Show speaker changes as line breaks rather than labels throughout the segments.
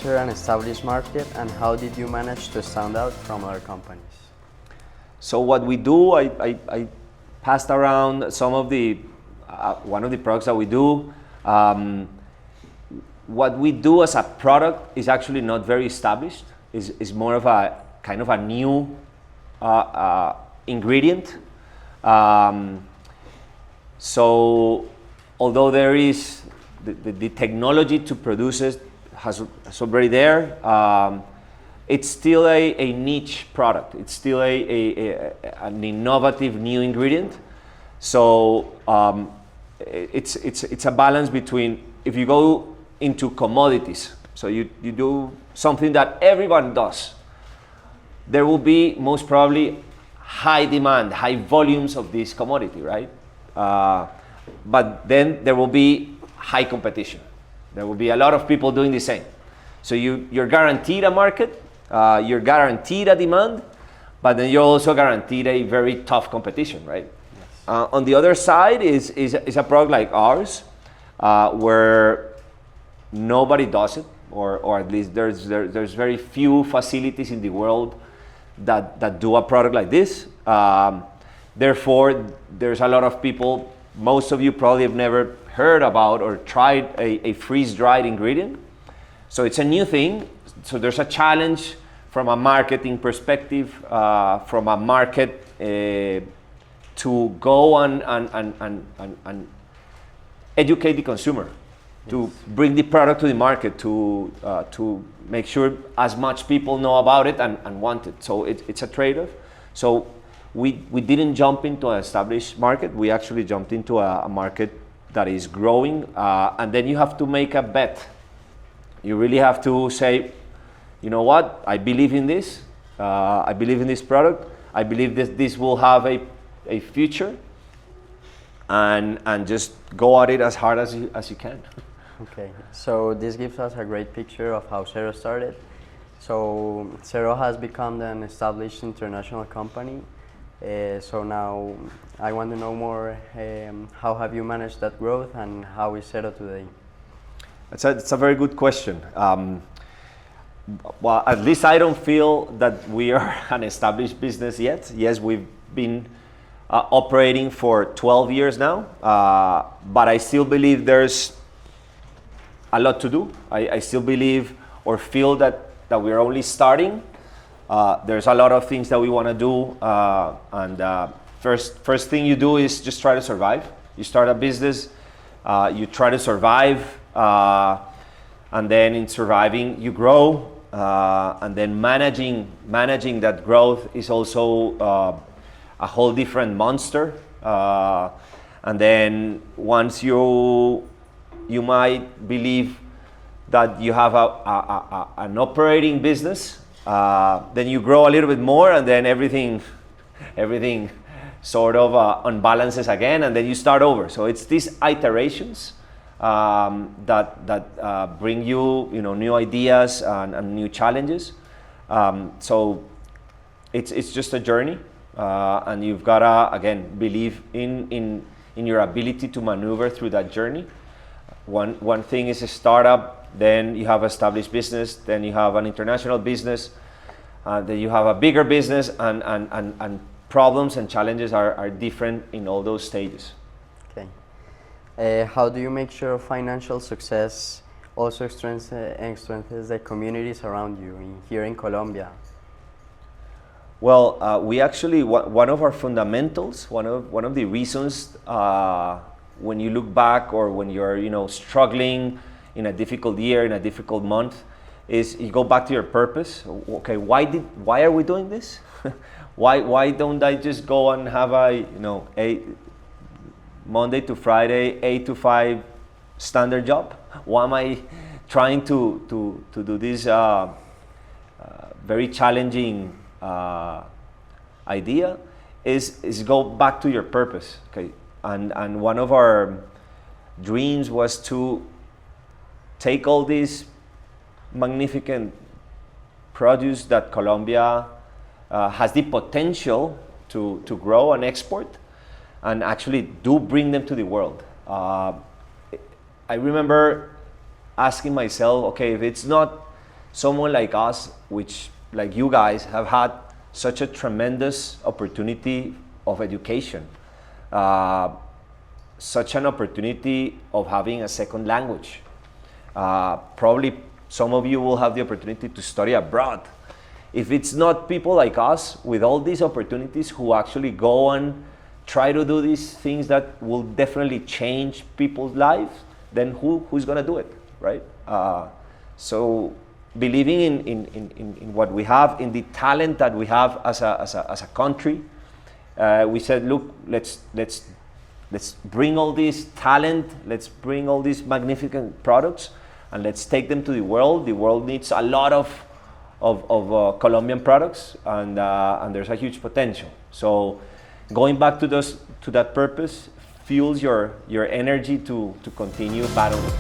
enter an established market, and how did you manage to stand out from other companies?
So what we do, I passed around some of the, one of the products that we do. What we do as a product is actually not very established. Is more of a kind of a new ingredient. So although there is the technology to produce it has already there, it's still a niche product. It's still an innovative new ingredient. So it's a balance between, if you go into commodities, so you do something that everyone does, there will be most probably high demand, high volumes of this commodity, right? But then there will be high competition. There will be a lot of people doing the same. So you're guaranteed a market, you're guaranteed a demand, but then you're also guaranteed a very tough competition, right? Yes. On the other side is a product like ours, where nobody does it, or at least there's very few facilities in the world that do a product like this. Therefore, there's a lot of people, most of you probably have never heard about or tried a freeze-dried ingredient. So it's a new thing. So there's a challenge from a marketing perspective, from a market to go and educate the consumer, to bring the product to the market, to make sure as much people know about it and want it. So it's a trade-off. So we didn't jump into an established market. We actually jumped into a market that is growing, and then you have to make a bet. You really have to say, you know what, I believe in this. I believe in this product. I believe this will have a future, and just go at it as hard as you can.
Okay, so this gives us a great picture of how SERO started. So SERO has become an established international company. So now I want to know more, how have you managed that growth, and how is SERO today?
It's a very good question. Well, at least I don't feel that we are an established business yet. Yes, we've been operating for 12 years now, but I still believe there's a lot to do. I still believe or feel that we're only starting. There's a lot of things that we want to do, and first thing you do is just try to survive. You start a business, you try to survive, and then in surviving you grow, and then managing that growth is also a whole different monster. And then once you might believe that you have an operating business, then you grow a little bit more, and then everything sort of unbalances again, and then you start over. So it's these iterations that bring you new ideas and new challenges. So it's just a journey, and you've gotta again believe in your ability to maneuver through that journey. One thing is a startup, then you have established business, then you have an international business, then you have a bigger business, and problems and challenges are different in all those stages.
Okay. How do you make sure financial success also strengthens the communities around you here in Colombia?
Well, we actually, one of our fundamentals, one of the reasons when you look back, or when you're struggling in a difficult year, in a difficult month, is you go back to your purpose. Okay, why are we doing this? why don't I just go and have a Monday to Friday 8 to 5 standard job? Why am I trying to do this very challenging idea? Is go back to your purpose. Okay, and one of our dreams was to take all these magnificent produce that Colombia has the potential to grow and export, and actually do bring them to the world. I remember asking myself, okay, if it's not someone like us, which like you guys have had such a tremendous opportunity of education, such an opportunity of having a second language. Probably some of you will have the opportunity to study abroad. If it's not people like us with all these opportunities who actually go and try to do these things that will definitely change people's lives, then who's going to do it, right? So believing in what we have, in the talent that we have as a country, we said, look, let's bring all this talent, let's bring all these magnificent products, and let's take them to the world. The world needs a lot of Colombian products, and there's a huge potential. So going back to that purpose fuels your energy to continue battling.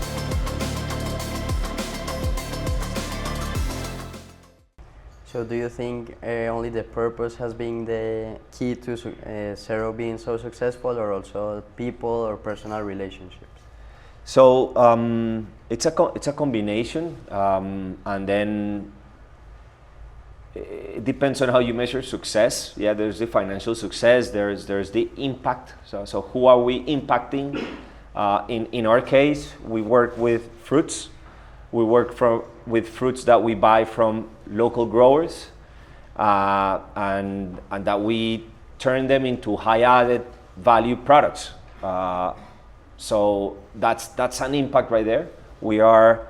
So do you think only the purpose has been the key to Zero being so successful, or also people or personal relationships?
So it's a combination, and then it depends on how you measure success. Yeah, there's the financial success, there's the impact. So who are we impacting? In our case, we work with fruits. We work with fruits that we buy from local growers, and that we turn them into high added value products. So that's an impact right there. We are,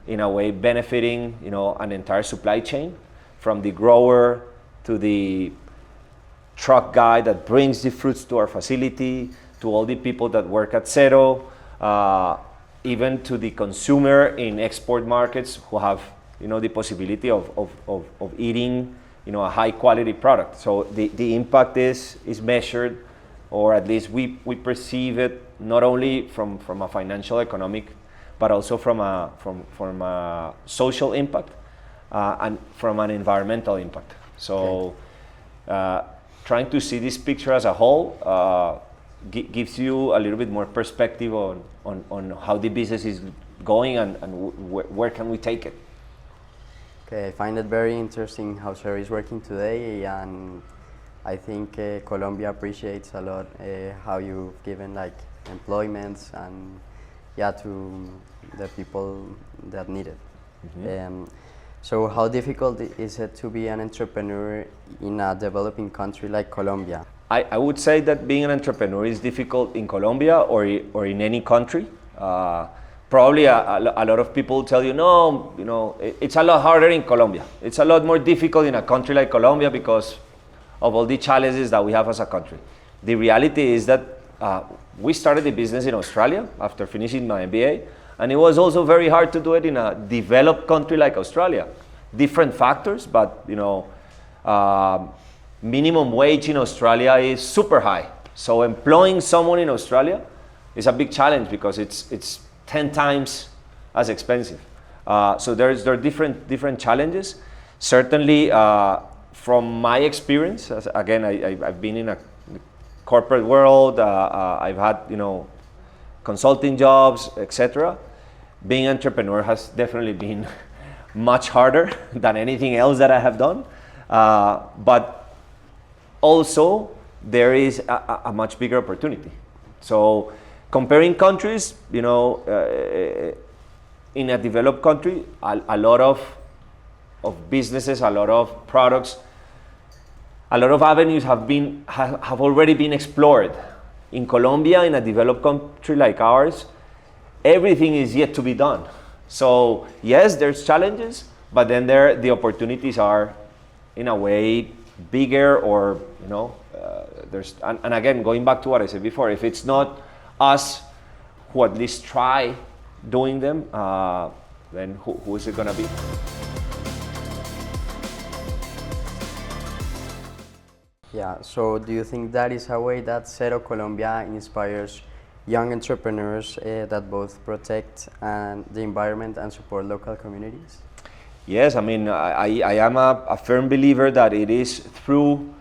in a way, benefiting, an entire supply chain, from the grower to the truck guy that brings the fruits to our facility, to all the people that work at Zero, even to the consumer in export markets who have, the possibility of eating, a high quality product. So the impact is measured, or at least we perceive it not only from a financial, economic, but also from a social impact, and from an environmental impact. So trying to see this picture as a whole gives you a little bit more perspective on how the business is going, and where can we take it.
Okay, I find it very interesting how Zero is working today, and I think Colombia appreciates a lot how you've given employments and to the people that need it. Mm-hmm. So how difficult is it to be an entrepreneur in a developing country like Colombia?
I would say that being an entrepreneur is difficult in Colombia or in any country. Probably a lot of people tell you, no, it's a lot harder in Colombia. It's a lot more difficult in a country like Colombia because of all the challenges that we have as a country. The reality is that we started the business in Australia after finishing my MBA, and it was also very hard to do it in a developed country like Australia. Different factors, but minimum wage in Australia is super high. So employing someone in Australia is a big challenge because it's 10 times as expensive. So there are different challenges. Certainly, from my experience, again, I've been in a corporate world. I've had consulting jobs, etc. Being an entrepreneur has definitely been much harder than anything else that I have done. But also, there is a much bigger opportunity. So comparing countries, in a developed country, a lot of businesses, a lot of products, a lot of avenues have already been explored. In Colombia, in a developed country like ours, everything is yet to be done. So yes, there's challenges, but then the opportunities are, in a way, bigger, or there's and again, going back to what I said before, if it's not us who at least try doing them, then who is it going to be?
Yeah, so do you think that is a way that Zero Colombia inspires young entrepreneurs that both protect the environment and support local communities?
Yes, I mean, I am a firm believer that it is through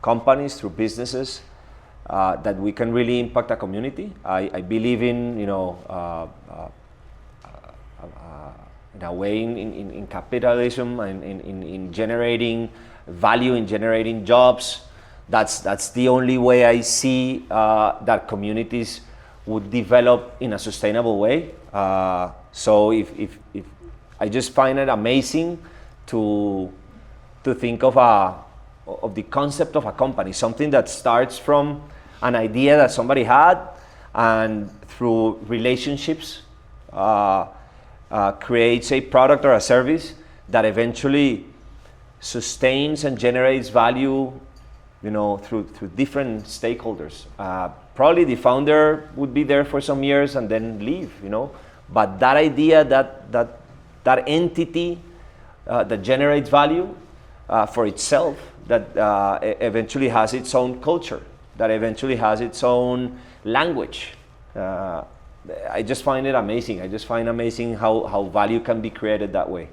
companies, through businesses, that we can really impact a community. I believe in, in a way in capitalism and in generating value, in generating jobs. That's the only way I see that communities would develop in a sustainable way. So if I just find it amazing to think of the concept of a company, something that starts from an idea that somebody had, and through relationships creates a product or a service that eventually sustains and generates value, through different stakeholders. Probably the founder would be there for some years and then leave, but that idea, that entity that generates value for itself, that eventually has its own culture, that eventually has its own language. I just find it amazing. I just find amazing how value can be created that way.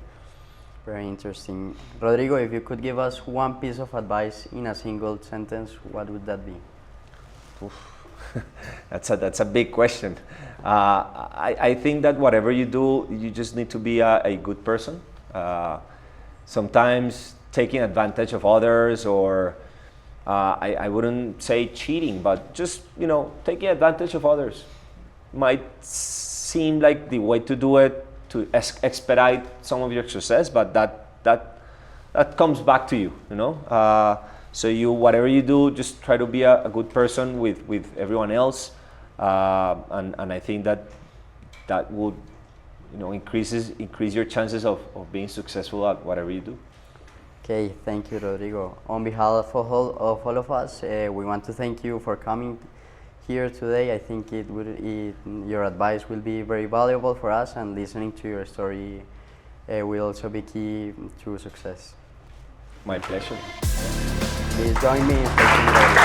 Very interesting. Rodrigo, if you could give us one piece of advice in a single sentence, what would that be?
That's a big question. I think that whatever you do, you just need to be a good person. Sometimes taking advantage of others, or I wouldn't say cheating, but just taking advantage of others might seem like the way to do it, to expedite some of your success, but that comes back to you, So whatever you do, just try to be a good person with everyone else, and I think that would increase your chances of being successful at whatever you do.
Okay, thank you, Rodrigo. On behalf of all of us, we want to thank you for coming here today. I think your advice will be very valuable for us, and listening to your story will also be key to success.
My pleasure.
Please join me in thanking Rodrigo.